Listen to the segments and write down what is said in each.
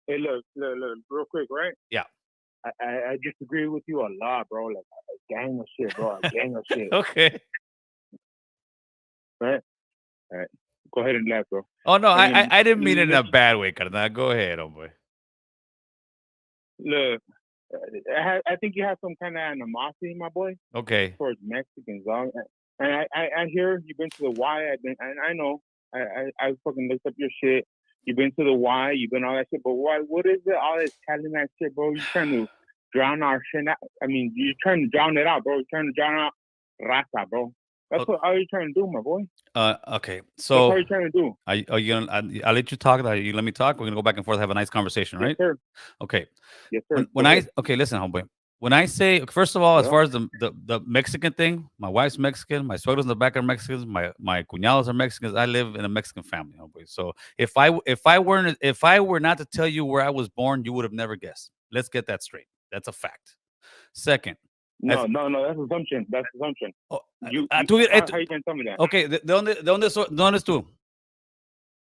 Hey, look, real quick, right? Yeah. I disagree with you a lot, bro. Like a gang of shit, bro. A gang of shit, Okay. right? All right. Go ahead and laugh, bro. Oh, no, I mean, I didn't mean it in a bad way, carnal. Go ahead, homeboy. look, I think you have some kind of animosity, my boy, Okay. towards Mexicans, dog. And I hear you've been to the Y. I've been, and I know. I fucking looked up your shit. You've been to the Y. You've been all that shit. But why? What is it? All this Cali Mac shit, bro? You trying to drown our shit out? I mean, you're trying to drown it out, bro. You're trying to drown out Raza, bro. That's O what all you're trying to do, my boy. okay. That's all So, you're trying to do. are you gonna I'll let you talk. You let me talk. We're gonna go back and forth, have a nice conversation, Yes, right? sir. Okay. Yes, sir. When Go I ahead. okay, listen, homeboy. When I say first of all, as Yeah. far as the Mexican thing, my wife's Mexican, my suegros in the back are Mexicans, my cuñados are Mexicans. I live in a Mexican family, homeboy. So if I were not to tell you where I was born, you would have never guessed. Let's get that straight. That's a fact. Second, as No. That's assumption. That's assumption. oh, You. How you gonna tell me that? okay, de dónde es tú?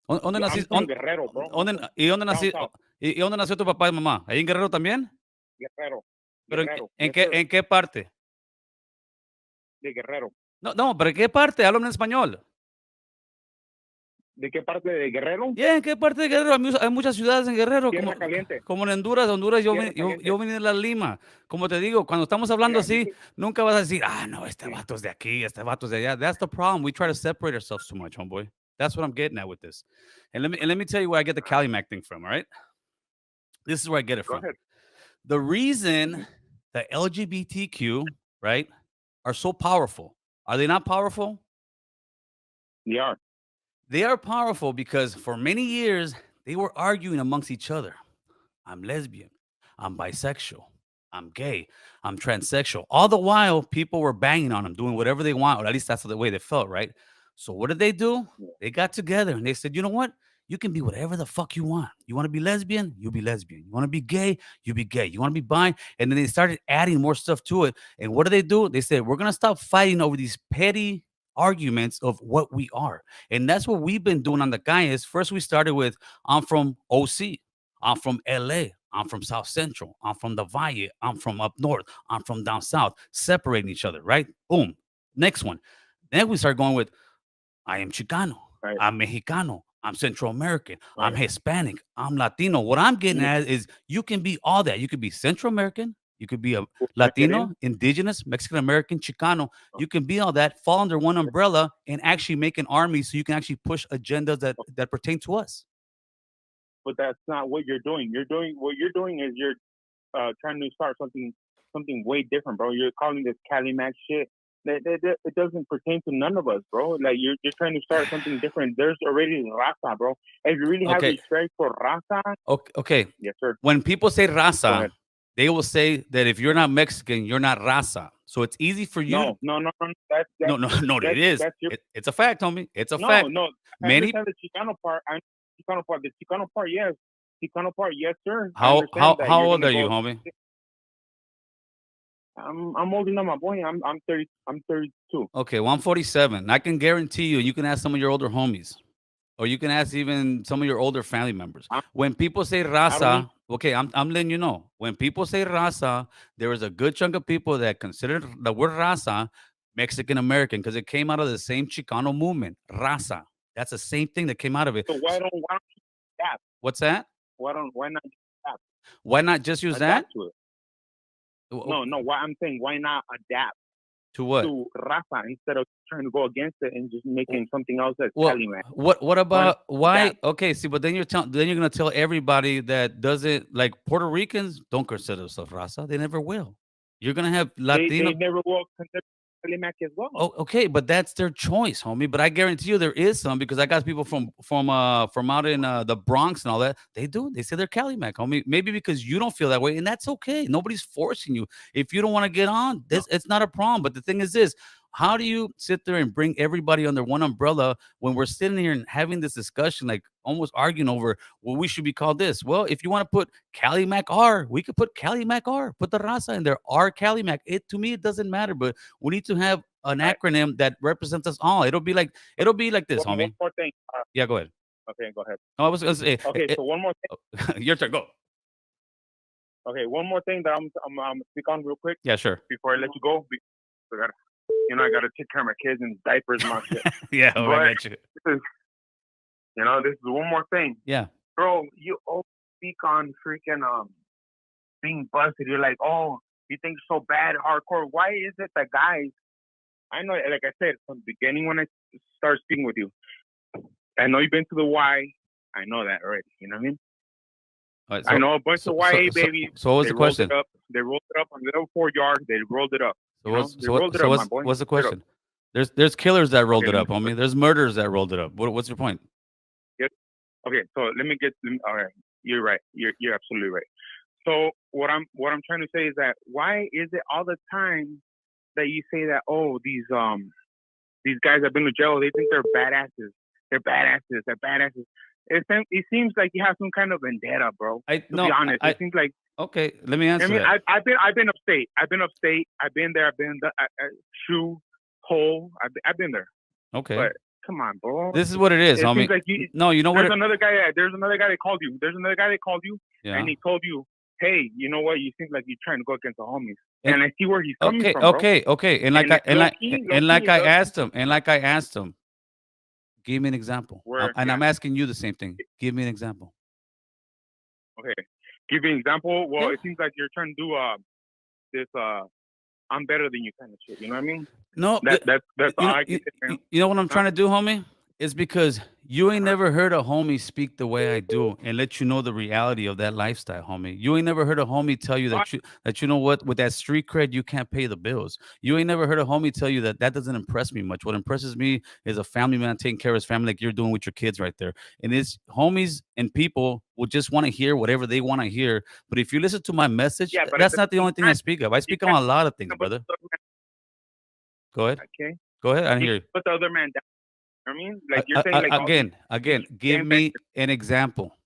¿Dónde I'm naciste? from Guerrero, bro. I'm from ¿Y dónde down nací? south. ¿Y dónde nació tu papá y mamá? ¿Ahí en Guerrero también? Guerrero. ¿Pero Guerrero. Yes, sir. en qué parte? De Guerrero. No, pero ¿en qué parte? Háblame en español. ¿De qué parte de Guerrero? Yeah, ¿en qué parte de Guerrero? Hay muchas ciudades en Guerrero, Tierra Caliente. como en Honduras. Honduras, Tierra Caliente. yo vine de La Lima. Como te digo, cuando estamos hablando Mira, así, nunca vas a decir, no, este sí. vato es de aquí, este vato es de allá. That's the problem. We try to separate ourselves too much, homeboy. That's what I'm getting at with this. And let me tell you where I get the Cali Mac thing from, all right? This is where I get it Go from. ahead. The reason Mhm. that LGBTQ, right, are so powerful, are they not powerful? They are. They are powerful because for many years, they were arguing amongst each other. I'm lesbian. I'm bisexual. I'm gay. I'm transsexual. All the while, people were banging on them, doing whatever they want, or at least that's the way they felt, right? So what did they do? Yeah. They got together and they said, you know what? You can be whatever the fuck you want. You want to be lesbian? You be lesbian. You want to be gay? You be gay. You want to be bi? And then they started adding more stuff to it. And what do? They said, we're going to stop fighting over these petty arguments of what we are. And that's what we've been doing on the Calles. First, we started with, I'm from OC. I'm from LA. I'm from South Central. I'm from the Valle. I'm from up north. I'm from down south, separating each other, right? Boom. Next one. Then we start going with, I am Chicano. Right. I'm Mexicano. I'm Central American. I'm Right. Hispanic. I'm Latino. What I'm getting Yeah. at is you can be all that. You could be Central American. You could be a I get Latino, in. Indigenous, Mexican American, Chicano. You can be all that, fall under one umbrella, and actually make an army so you can actually push agendas that pertain to us. But that's not what you're doing. What you're doing is you're trying to start something way different, bro. You're calling this Cali Mac shit. It doesn't pertain to none of us, bro. Like you're trying to start something different. There's already Raza, bro. If you really have Okay. respect for Raza, Okay. yes, sir. When people say Go raza, ahead. they will say that if you're not Mexican, you're not raza. So it's easy for you to No. no, it is. That's your It's a fact, homie. It's a no, fact. no. I Many understand the Chicano part. Chicano part. The Chicano part, yes. Chicano part, yes, sir. I understand that how you're old gonna are you, go. homie? I'm old enough, my boy. I'm 30. I'm 32. Okay, well, I'm 47. I can guarantee you, you can ask some of your older homies, or you can ask even some of your older family members. I'm, When people say I don't need. raza, okay, I'm letting you know. When people say raza, there is a good chunk of people that consider the word raza Mexican American because it came out of the same Chicano movement. Raza. That's the same thing that came out of it. So why don't you adapt? What's that? Why not adapt? Why not just use that? Adapt to it. W- No. Why I'm saying why not adapt To what? to Rafa instead of trying to go against it and just making something else that's Well, Cali Mac. what Why not about why? adapt? Okay, see, but then you're gonna tell everybody that doesn't like Puerto Ricans don't consider themselves raza. They never will. You're gonna have They Latino. never will consider Cali Mac as well. Oh, okay, but that's their choice, homie. But I guarantee you there is some because I got people from out in the Bronx and all that. They do. They say they're Cali Mac, homie. Maybe because you don't feel that way, and that's okay. Nobody's forcing you. If you don't want to get on, No. this it's not a problem. But the thing is this. How do you sit there and bring everybody under one umbrella when we're sitting here and having this discussion, like almost arguing over, well, we should be called this? Well, if you want to put Cali Mac R, we could put Cali Mac R, put the raza in there, R Cali Mac. It to me, it doesn't matter, but we need to have an Right. acronym that represents us all. It'll be like this, One homie. more thing. Yeah, go ahead. Okay, go ahead. No, I was gonna say, Okay, so one more your turn. Go. Okay, one more thing that I'm speak on real quick Yeah, sure. before I let you go. I gotta, I gotta take care of my kids and diapers and all shit. Yeah, I But got you. this is, this is one more thing, Yeah. bro. You always speak on freaking being busted. You're like, oh, you think so bad, hardcore. Why is it that guys? I know, like I said from the beginning when I started speaking with you, I know you've been to the Y. I know that already. You know what I mean? Right, I know a bunch of YA babies. So what was they the question? They rolled it up on little 4 yards. They rolled it up. What's the question? There's killers that rolled it up, homie. There's murderers that rolled it up. What's your point? Yep. Okay, so let me get. All right, you're right. You're absolutely right. So what I'm trying to say is that why is it all the time that you say that these guys have been to jail, they think they're badasses. They're badasses. They're badasses. It seems like you have some kind of vendetta, bro. To be honest, it seems like. Okay, let me answer that. I've been upstate. I've been there. I've been Shoe Hole. I've been there. Okay. But come on, bro. This is what it is, homie. Like no, you know what? There's another guy that called you. Yeah. And he told you, hey, you know what? You seem like you're trying to go against the homies. And I see where he's coming from, bro. Okay. And like I asked him, give me an example. I'm asking you the same thing. Give me an example. Okay. Give me an example. Well, it seems like you're trying to do this I'm better than you kind of shit. You know what I mean? No, that's all I can say. You know what I'm trying to do, homie? It's because you ain't never heard a homie speak the way I do and let you know the reality of that lifestyle, homie. You ain't never heard a homie tell you that you know what, with that street cred, you can't pay the bills. You ain't never heard a homie tell you that doesn't impress me much. What impresses me is a family man taking care of his family like you're doing with your kids right there. And it's homies and people will just want to hear whatever they want to hear. But if you listen to my message, that's not the only thing I speak of. I speak on a lot of things, brother. Go ahead. Okay. Go ahead. I hear you. Put the other man down. I mean, like you're saying, like again. Give me an example.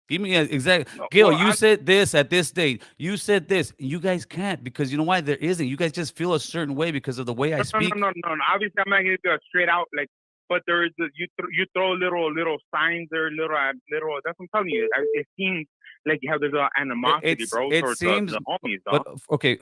Give me an exact. Gil, you said this at this date. You said this. You guys can't because you know why? There isn't. You guys just feel a certain way because of the way I speak. No. Obviously, I'm not going to go straight out like. But there is you throw little signs there, little. That's what I'm telling you. It seems like you have this animosity, bro, towards the homies, dog. But okay,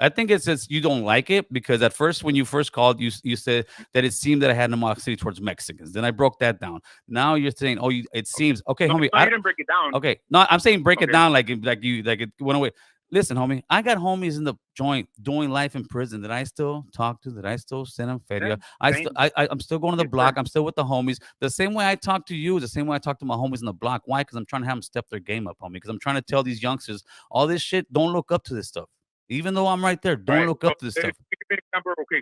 I think it's just you don't like it because at first when you first called, you said that it seemed that I had animosity towards Mexicans. Then I broke that down. Now you're saying, it seems okay, homie. I didn't break it down. Okay, no, I'm saying break it down like it went away. Listen, homie, I got homies in the joint doing life in prison that I still talk to, that I still send them feria. I'm still going to the block. I'm still with the homies. The same way I talk to you is the same way I talk to my homies in the block. Why? Because I'm trying to have them step their game up, homie. Because I'm trying to tell these youngsters all this shit. Don't look up to this stuff. Even though I'm right there, don't look up to this stuff. Okay,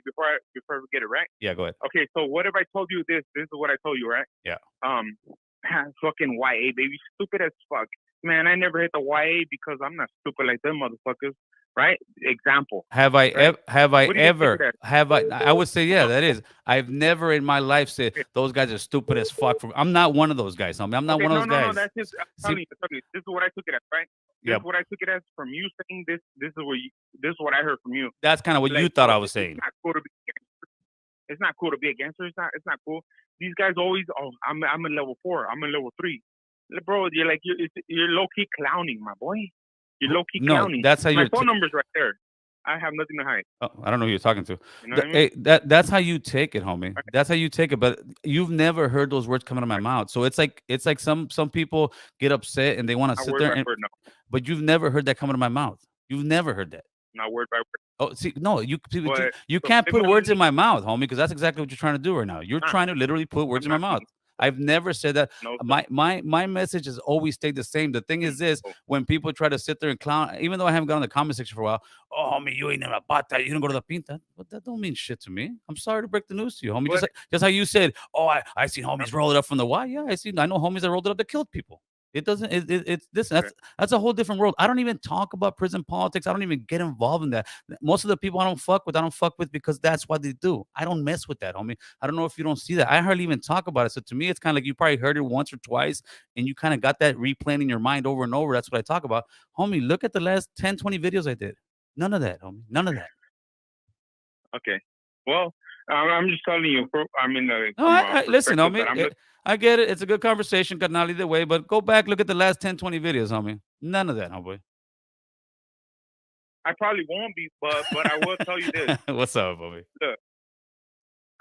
before we get it right. Yeah, go ahead. Okay, so what if I told you this? This is what I told you, right? Yeah. Fucking YA baby, stupid as fuck. Man, I never hit the YA because I'm not stupid like them motherfuckers, right? Example. Have I ever? I would say, yeah, that is. I've never in my life said those guys are stupid as fuck. I'm not one of those guys. I'm not one of those guys. No, that's just. I'm telling you, this is what I took it as, right? This is what I took it as from you saying this. This is what I heard from you. That's kind of what you thought I was saying. It's not cool to be a gangster. It's not cool. These guys always. Oh, I'm in level 4. I'm in level 3. Bro, you're low key clowning, my boy. You're low key clowning. That's how my phone number's right there. I have nothing to hide. Oh, I don't know who you're talking to. You know what I mean? Hey, that's how you take it, homie. Okay. That's how you take it. But you've never heard those words coming out of my mouth. So it's like some people get upset and they want to sit there and. No. But you've never heard that coming out of my mouth. You've never heard that. Not word by word. Oh, see, no, you can't put words in my mouth, homie, because that's exactly what you're trying to do right now. You're trying to literally put words in my mouth. I've never said that. No, my message has always stayed the same. The thing is this: when people try to sit there and clown, even though I haven't gone in the comment section for a while, oh, homie, you ain't in a bata, you didn't go to the pinta. But that don't mean shit to me. I'm sorry to break the news to you, homie. Just how you said, oh, I seen homies roll it up from the Y. Yeah, I know homies that rolled it up that killed people. It doesn't. It's this. That's a whole different world. I don't even talk about prison politics. I don't even get involved in that. Most of the people I don't fuck with because that's what they do. I don't mess with that, homie. I don't know if you don't see that. I hardly even talk about it. So to me, it's kind of like you probably heard it once or twice, and you kind of got that replaying in your mind over and over. That's what I talk about, homie. Look at the last 10, 20 videos I did. None of that, homie. None of that. Okay. Well, I'm just telling you. No, From a listen, perspective homie. that I'm looking. I get it. It's a good conversation, carnal, either way. But go back, look at the last 10, 20 videos, homie. None of that, homeboy. I probably won't be, but I will tell you this. What's up, homie? Look,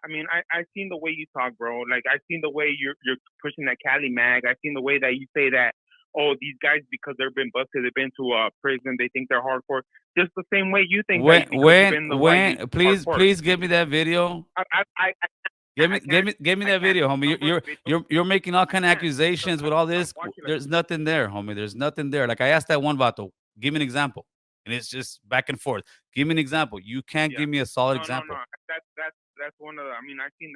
I seen the way you talk, bro. Like I seen the way you're pushing that Cali Mac. I seen the way that you say that. Oh, these guys because they've been busted, they've been to prison. They think they're hardcore. Just the same way you think that because you've been the white hardcore. Please give me that video. I Give me I that can't video, homie. remember the video. You're making all kind of I can't because accusations with all I'm this. watching like There's nothing there, homie. There's nothing there. Like I asked that one vato, give me an example, and it's just back and forth. Give me an example. You can't yeah. give me a solid No. example. That's one of the. I seen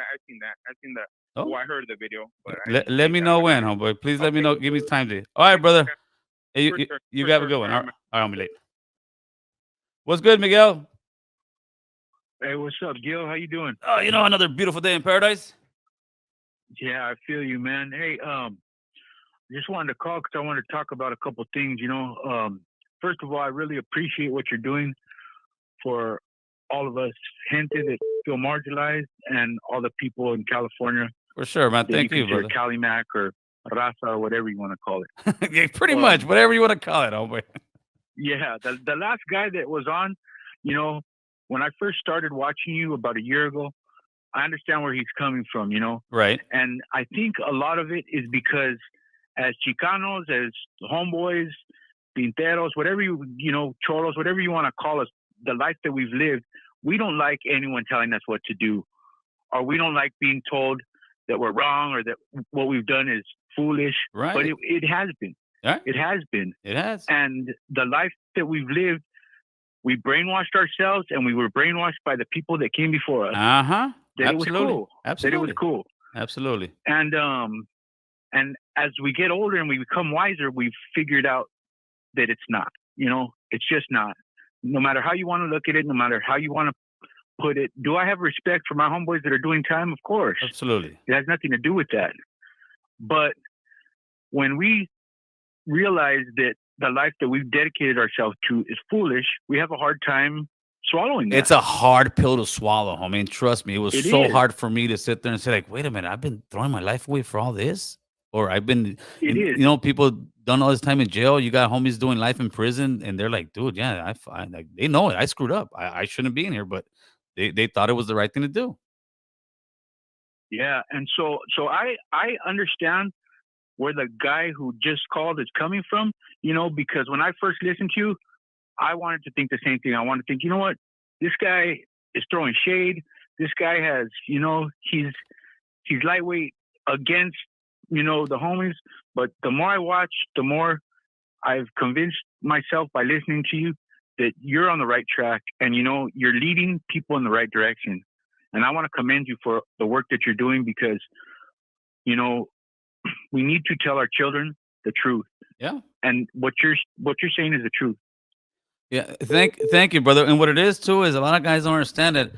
that. Oh, Oh, I heard the video, but I didn't let see me that. know But when, homeboy. Please let me okay, know. Give me time to. All right, okay, brother. okay. Hey, For sure, you for have a sure. good one. All All right, right, man. I'm late. What's good, Miguel? Hey, what's up, Gil? How you doing? Oh, another beautiful day in paradise. Yeah, I feel you, man. Hey, just wanted to call because I wanted to talk about a couple things. First of all, I really appreciate what you're doing for all of us gente that feel marginalized and all the people in California For sure, man. that you Thank you, consider brother. Cali Mac or Raza or whatever you want to call it. Yeah, pretty much, whatever you want to call it, homeboy. Yeah, the last guy that was on, when I first started watching you about a year ago, I understand where he's coming from, Right. And I think a lot of it is because as Chicanos, as homeboys, Pinteros, whatever Cholos, whatever you want to call us, the life that we've lived, we don't like anyone telling us what to do. Or we don't like being told that we're wrong or that what we've done is foolish. Right. But it has been. Yeah. It has been. It has. And the life that we've lived, we brainwashed ourselves and we were brainwashed by the people that came before us. Uh-huh. That it was cool. Absolutely. That it was cool. Absolutely. And as we get older and we become wiser, we've figured out that it's not. It's just not. No matter how you want to look at it, no matter how you want to put it. Do I have respect for my homeboys that are doing time? Of course. Absolutely. It has nothing to do with that. But when we realize that the life that we've dedicated ourselves to is foolish, we have a hard time swallowing that. It's a hard pill to swallow, homie. And trust me, it was so hard for me to sit there and say, like, wait a minute, I've been throwing my life away for all this? Or I've been, people done all this time in jail. You got homies doing life in prison, and they're like, dude, yeah, like, they know it. I screwed up. I shouldn't be in here, but they thought it was the right thing to do. Yeah, and so I understand where the guy who just called is coming from, because when I first listened to you, I wanted to think the same thing. I wanted to think, you know what, this guy is throwing shade. This guy has, he's lightweight against, the homies. But the more I watch, the more I've convinced myself by listening to you that you're on the right track and, you're leading people in the right direction. And I want to commend you for the work that you're doing because, we need to tell our children the truth. Yeah. And what you're saying is the truth. Yeah. Thank you, brother. And what it is too is a lot of guys don't understand that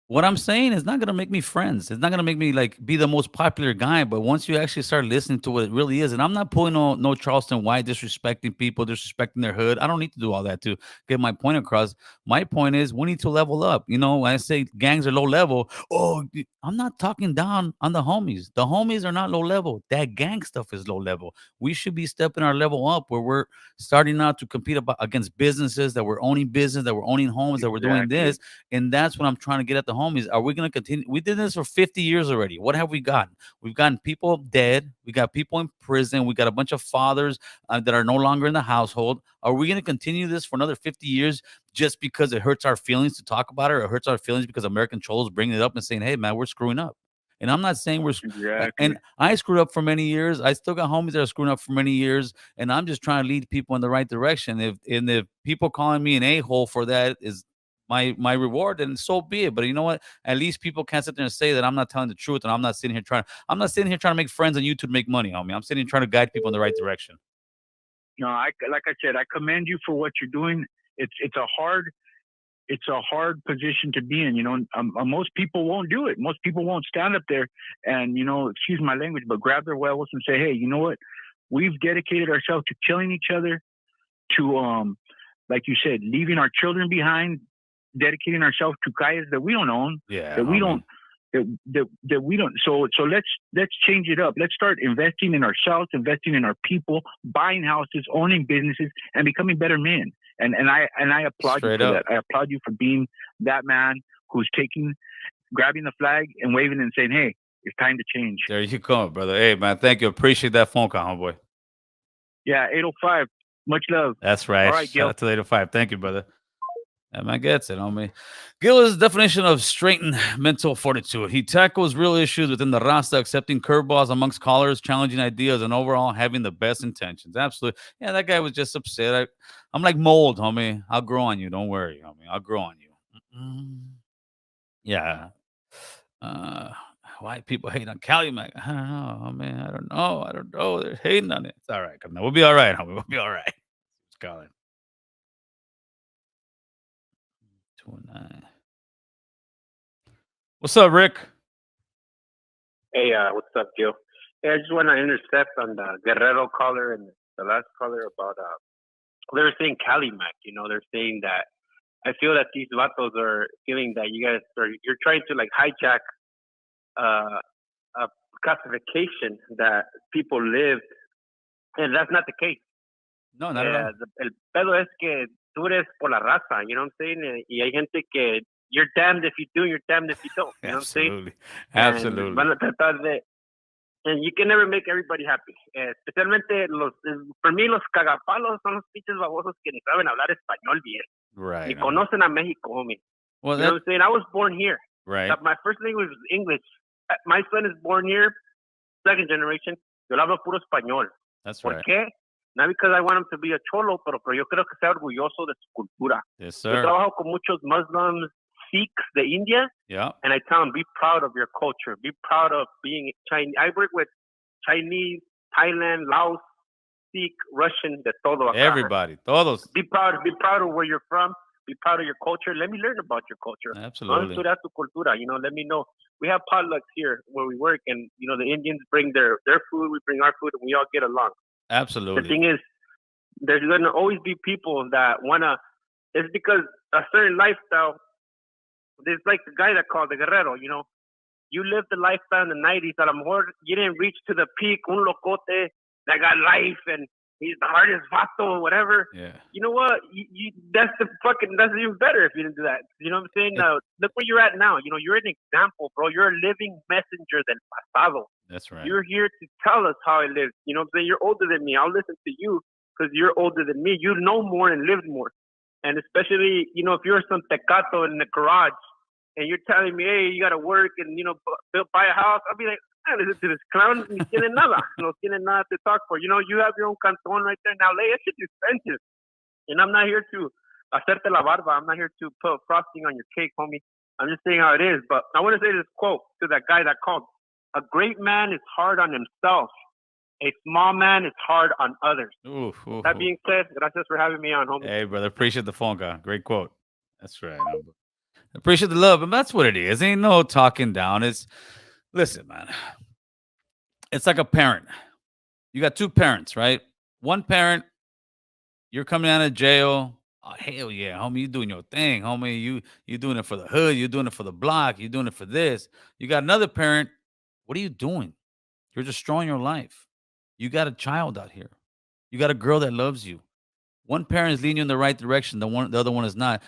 what I'm saying is not gonna make me friends. It's not gonna make me like be the most popular guy. But once you actually start listening to what it really is, and I'm not pulling no Charleston White disrespecting people, disrespecting their hood. I don't need to do all that to get my point across. My point is we need to level up. When I say gangs are low level, I'm not talking down on the homies. The homies are not low level. That gang stuff is low level. We should be stepping our level up where we're starting out to compete against businesses, that we're owning business, that we're owning homes, that we're doing this. And that's what I'm trying to get at the homies. Are we going to continue? We did this for 50 years already. What have we gotten? We've gotten people dead. We got people in prison. We got a bunch of fathers that are no longer in the household. Are we going to continue this for another 50 years just because it hurts our feelings to talk about it? Or it hurts our feelings because American trolls bringing it up and saying, hey, man, we're screwing up. And I'm not saying we're and I screwed up for many years. I still got homies that are screwing up for many years. And I'm just trying to lead people in the right direction. If people calling me an a-hole for that is my reward, then so be it. But you know what? At least people can't sit there and say that I'm not telling the truth, and I'm not sitting here trying to make friends on YouTube to make money, homie. I'm sitting here trying to guide people in the right direction. No, like I said, I commend you for what you're doing. It's a hard position to be in. Most people won't do it. Most people won't stand up there and excuse my language, but grab their huevos and say, hey, you know what? We've dedicated ourselves to killing each other, to like you said, leaving our children behind, dedicating ourselves to guys that we don't own, that we don't, that we don't. So let's change it up. Let's start investing in ourselves, investing in our people, buying houses, owning businesses, and becoming better men. And I applaud Straight you for up. that. I applaud you for being that man who's grabbing the flag and waving and saying, "Hey, it's time to change." There you go, brother. Hey, man, thank you. Appreciate that phone call, homeboy. Yeah, 805. Much love. That's right. All right, Shout Gil. out to 805. Thank you, brother. That man gets it, homie. Gil's definition of straightened mental fortitude. He tackles real issues within the Raza, accepting curveballs amongst callers, challenging ideas, and overall having the best intentions. Absolutely. Yeah, that guy was just upset. I'm like mold, homie. I'll grow on you. Don't worry, homie. I'll grow on you. Yeah. Why people hate on Cali Mac? I don't know, homie. I don't know. They're hating on it. It's all right. Come on. We'll be all right, homie. We'll be all right. It's calling. 209. What's up, Rick? Hey, what's up, Gil? Hey, I just want to intercept on the Guerrero caller and the last caller about they were saying Cali Mac. You know, they're saying that I feel that these vatos are feeling that you're trying to like hijack a classification that people live, and that's not the case. No, not at all. El pedo es que tú eres por la raza, you know what I'm saying? Y hay gente que you're damned if you do, you're damned if you don't. You know what I'm saying? Absolutely. Van a tratar de, and you can never make everybody happy. Especialmente por mí los cagapalos son los pinches babosos que ni saben hablar español bien. Right. Ni conocen a México, homie. Well, you know what I'm saying? I was born here. Right. My first language was English. My son is born here, second generation. Yo hablo puro español. That's ¿Por right. qué? Not because I want him to be a cholo, pero yo creo que sea orgulloso de su cultura. Yes, Yo sir. trabajo con muchos Muslims, Sikhs de India, Yeah. and I tell them, be proud of your culture. Be proud of being Chinese. I work with Chinese, Thailand, Laos, Sikh, Russian, de todo acá. Everybody. Todos. Be proud of where you're from. Be proud of your culture. Let me learn about your culture. Absolutely. No tu cultura. You know, let me know. We have potlucks here where we work, and you know the Indians bring their food, we bring our food, and we all get along. Absolutely. The thing is, there's going to always be people that wanna. It's because a certain lifestyle. There's like the guy that called the Guerrero. You know, you lived the lifestyle in the '90s. A lo mejor you didn't reach to the peak. Un locote that got life and he's the hardest vato or whatever. Yeah. You know what? That's even better if you didn't do that. You know what I'm saying? Look where you're at now. You know, you're an example, bro. You're a living messenger del pasado. That's right. You're here to tell us how it lives. You know what I'm saying? You're older than me. I'll listen to you because you're older than me. You know more and lived more. And especially, you know, if you're some tecato in the garage and you're telling me, hey, you got to work and, you know, buy a house, I'll be like, I listen to this clown. Ni tiene nada. No tiene nada to talk for. You know, you have your own canton right there in LA. That shit's expensive. And I'm not here to hacerte la barba. I'm not here to put frosting on your cake, homie. I'm just saying how it is. But I want to say this quote to that guy that called. A great man is hard on himself. A small man is hard on others. That being said, gracias for having me on, homie. Hey, brother. Appreciate the phone call. Great quote. That's right. Appreciate the love. And that's what it is. Ain't no talking down. Listen, man. It's like a parent. You got two parents, right? One parent, you're coming out of jail. Oh, hell yeah, homie, you doing your thing, homie. You doing it for the hood. You're doing it for the block. You're doing it for this. You got another parent. What are you doing? You're destroying your life. You got a child out here. You got a girl that loves you. One parent is leading you in the right direction. The other one is not.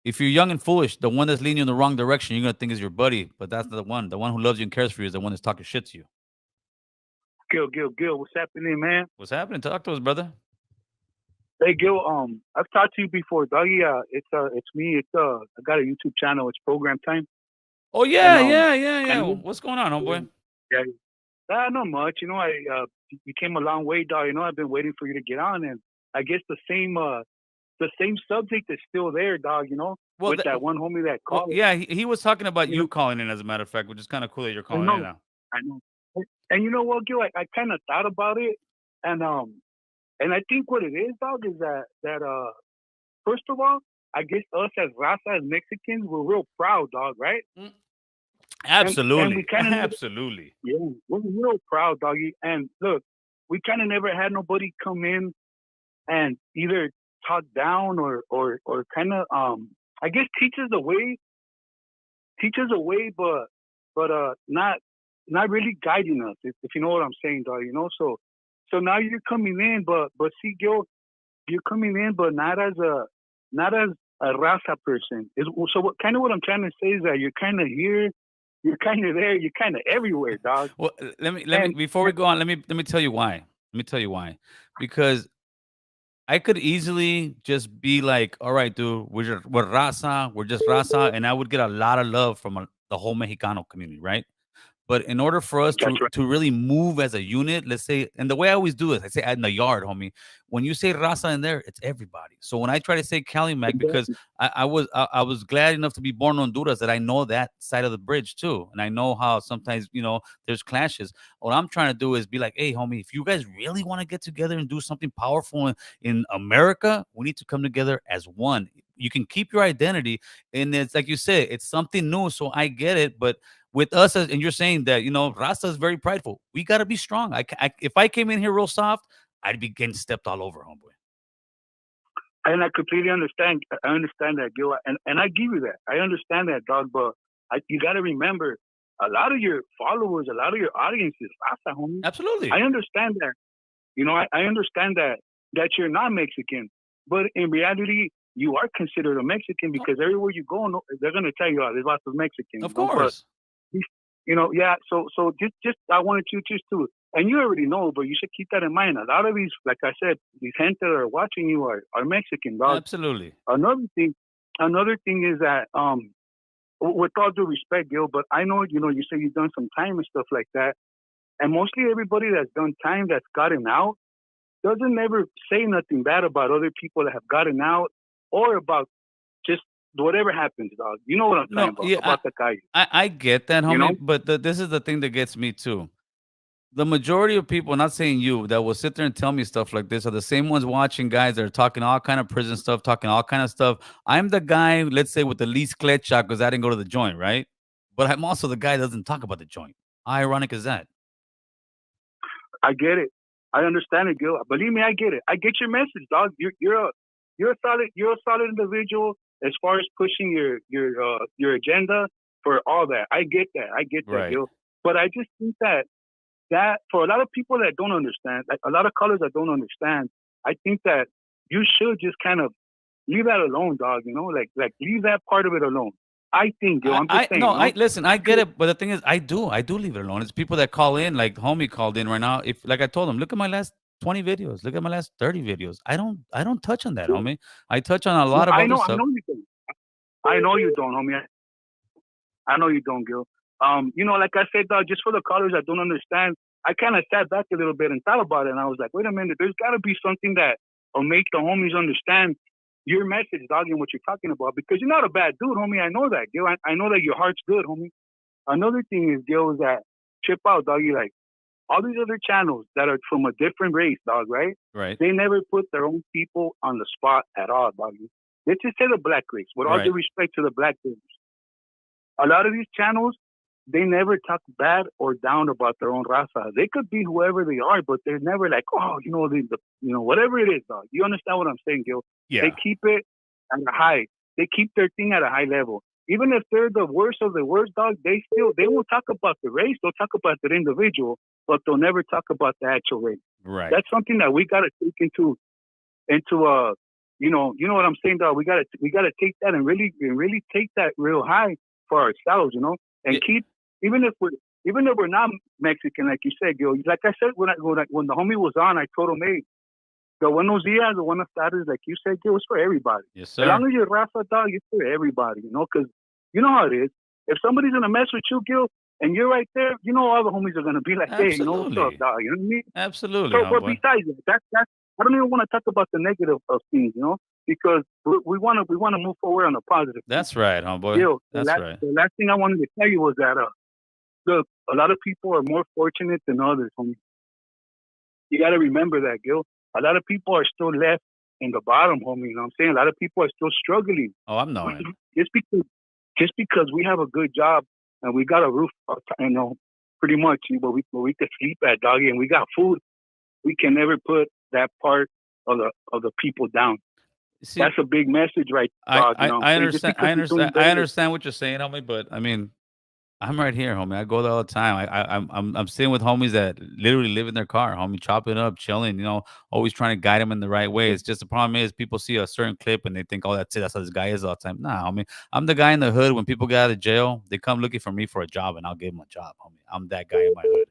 If you're young and foolish, the one that's leading you in the wrong direction, you're gonna think is your buddy, but that's the one. The one who loves you and cares for you is the one that's talking shit to you. Gil, what's happening, man? What's happening? Talk to us, brother. Hey, Gil, I've talked to you before, doggy. It's me. I got a YouTube channel. It's Program Time. Oh yeah, yeah. What's going on, homeboy? Yeah, not much. You know, you came a long way, dog. You know, I've been waiting for you to get on, and I guess the same subject is still there, dog. You know, with that one homie that called. Well, yeah, he was talking about you calling in, as a matter of fact, which is kind of cool that you're calling in now. I know. And you know what, Gil? I kind of thought about it, and I think what it is, dog, is that first of all, I guess us as Raza, as Mexicans, we're real proud, dog, right? Absolutely. And absolutely. Yeah, we're real proud, doggy. And look, we kind of never had nobody come in and either talk down or kind of I guess teach us the way, but not really guiding us, if you know what I'm saying, dog. So now you're coming in, but see, Gil, you're coming in, but not as a Raza person. So kind of what I'm trying to say is that you're kind of here, you're kind of there, you're kind of everywhere, dog. Well, let me before we go on, let me tell you why. Let me tell you why. Because I could easily just be like, all right, dude, we're Raza, we're just Raza, and I would get a lot of love from the whole Mexicano community, right? But in order for us That's right. to really move as a unit, let's say, and the way I always do this, I say in the yard, homie. When you say Raza in there, it's everybody. So when I try to say Cali Mac, because I was glad enough to be born in Honduras that I know that side of the bridge too, and I know how sometimes there's clashes. What I'm trying to do is be like, hey, homie, if you guys really want to get together and do something powerful in America, we need to come together as one. You can keep your identity, and it's like you said, it's something new. So I get it, but with us, and you're saying that Rasta is very prideful. We got to be strong. If I came in here real soft, I'd be getting stepped all over, homeboy. And I completely understand. I understand that, Gil, and I give you that. I understand that, dog. But you got to remember, a lot of your followers, a lot of your audience is Rasta, homie. Absolutely. I understand that. I understand that you're not Mexican, but in reality, you are considered a Mexican because everywhere you go, they're gonna tell you, there's lots of Mexicans. Of course. But, yeah. So just I wanted you just to, and you already know, but you should keep that in mind. A lot of these, like I said, these gente that are watching you are Mexican, dog. Absolutely. Another thing is that with all due respect, Gil, but I know you say you've done some time and stuff like that, and mostly everybody that's done time that's gotten out doesn't ever say nothing bad about other people that have gotten out or about just whatever happens, dog. You know what I'm talking about the guy. I get that, homie, but this is the thing that gets me too. The majority of people, not saying you, that will sit there and tell me stuff like this are the same ones watching guys that are talking all kind of prison stuff, talking all kind of stuff. I'm the guy, let's say, with the least clutch shot because I didn't go to the joint, right? But I'm also the guy that doesn't talk about the joint. How ironic is that? I get it. I understand it, Gil. Believe me, I get it. I get your message, dog. You're a solid individual as far as pushing your agenda for all that. I get that. Right. Gil. But I just think that for a lot of people that don't understand, like a lot of colors that don't understand, I think that you should just kind of leave that alone, dog. Like leave that part of it alone. I think, Gil. I'm just saying. No, listen. I get it, but the thing is, I do leave it alone. It's people that call in, like homie called in right now. If like I told him, look at my last 20 videos, look at my last 30 videos. I don't touch on that, homie. I touch on a lot of other stuff. I know you don't. I know you don't, homie. I know you don't, Gil. Like I said, dog, just for the callers that don't understand, I kind of sat back a little bit and thought about it, and I was like, wait a minute, there's got to be something that will make the homies understand your message, dog, and what you're talking about, because you're not a bad dude, homie. I know that, Gil. I know that your heart's good, homie. Another thing is, Gil, is that chip out, dog. You like all these other channels that are from a different race, dog, right? Right. They never put their own people on the spot at all, dog. Let's just say the black race, with all due respect to the black race. A lot of these channels, they never talk bad or down about their own raza. They could be whoever they are, but they're never like, whatever it is, dog. You understand what I'm saying, Gil? Yeah. They keep it at a high. They keep their thing at a high level. Even if they're the worst of the worst, dog, they won't talk about the race. They'll talk about the individual, but they'll never talk about the actual race. Right. That's something that we gotta take into you know what I'm saying, dog. We gotta take that and really take that real high for ourselves, and keep, even if we're not Mexican, like you said, Gil. Like I said, when the homie was on, I told him, hey, the buenos dias, the buenas tardes, like you said, Gil, it's for everybody. Yes, sir. As long as you're Raza, dog, it's for everybody, because you know how it is. If somebody's gonna mess with you, Gil, and you're right there, all the homies are gonna be like, hey, what's up, dog? You know what I mean? Absolutely. So, but besides that, I don't even want to talk about the negative of things, because we want to move forward on the positive. That's right, homeboy. Gil, That's right. The last thing I wanted to tell you was that look, a lot of people are more fortunate than others, homie. You got to remember that, Gil. A lot of people are still left in the bottom, homie. You know what I'm saying? A lot of people are still struggling. Oh, I'm knowing. Just because we have a good job and we got a roof, pretty much where we could sleep at, doggy, and we got food, we can never put that part of the people down. See, That's a big message, right? Dog, you know what I I'm saying? Just understand. because I you're doing understand. I better, understand what you're saying, homie. But I mean, I'm right here, homie. I go there all the time. I'm sitting with homies that literally live in their car, homie, chopping up, chilling. Always trying to guide them in the right way. It's just the problem is people see a certain clip and they think, oh, that's it. That's how this guy is all the time. Nah, homie. I'm the guy in the hood. When people get out of jail, they come looking for me for a job, and I'll give them a job, homie. I'm that guy in my hood.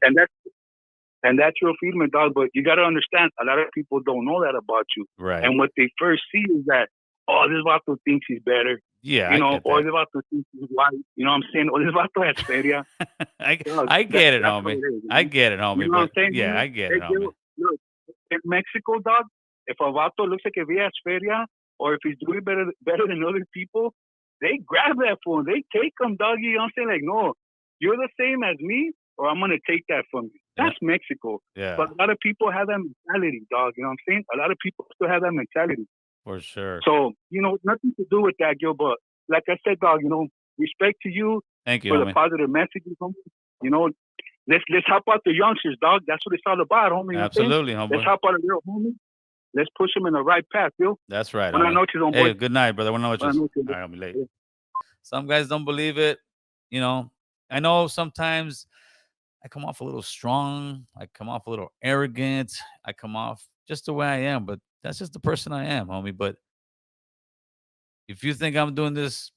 and that's your feeling, dog. But you got to understand, a lot of people don't know that about you. Right. And what they first see is that, oh, this vato thinks he's better. Yeah, You know, I get or that. this vato thinks he's white. You know what I'm saying? Or this vato has feria. I get it, That's how homie. it is, you I know? get it, homie. You know what I'm But saying? yeah, I get Hey, it, homie. look, in Mexico, dog, if a vato looks like if he has feria, or if he's doing better than other people, they grab that phone. They take him, doggy. You know what I'm saying? Like, no, you're the same as me, or I'm gonna take that from you. That's Mexico. Yeah, But a lot of people have that mentality, dog. You know what I'm saying? A lot of people still have that mentality. for sure. So, nothing to do with that, Gil. But like I said, dog, respect to you Thank you, for the homie. positive messages, homie. You know, let's help out the youngsters, dog. That's what it's all about, homie. You know what I'm saying? Absolutely, Let's homie. help out a little homie. Let's push them in the right path, Gil. That's right, Buenas homie. noches, homeboy. Hey, good night, brother. Buenas noches. Buenas All noches. right, homie, late. Some guys don't believe it. I know sometimes I come off a little strong. I come off a little arrogant. I come off just the way I am, but that's just the person I am, homie. But if you think I'm doing this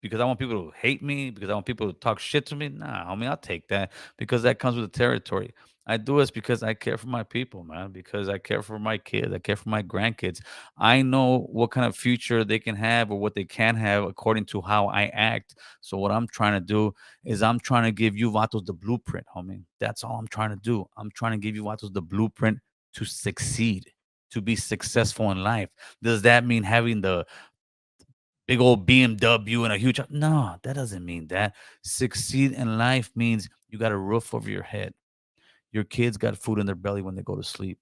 because I want people to hate me, because I want people to talk shit to me, nah, homie, I'll take that because that comes with the territory. I do this because I care for my people, man, because I care for my kids. I care for my grandkids. I know what kind of future they can have or what they can have according to how I act. So what I'm trying to do is I'm trying to give you Vatos the blueprint, homie. That's all I'm trying to do. I'm trying to give you Vatos the blueprint to succeed, to be successful in life. Does that mean having the big old BMW and a huge house? No, that doesn't mean that. Succeed in life means you got a roof over your head. Your kids got food in their belly when they go to sleep.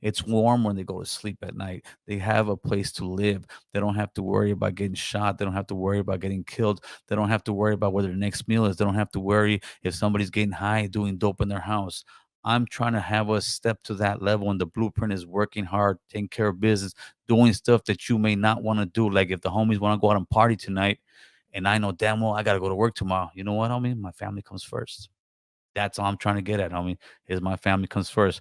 It's warm when they go to sleep at night. They have a place to live. They don't have to worry about getting shot. They don't have to worry about getting killed. They don't have to worry about where their next meal is. They don't have to worry if somebody's getting high doing dope in their house. I'm trying to have us step to that level, and the blueprint is working hard, taking care of business, doing stuff that you may not want to do. Like if the homies want to go out and party tonight, and I know damn well I got to go to work tomorrow. You know what, homie? My family comes first. That's all I'm trying to get at, homie, is my family comes first.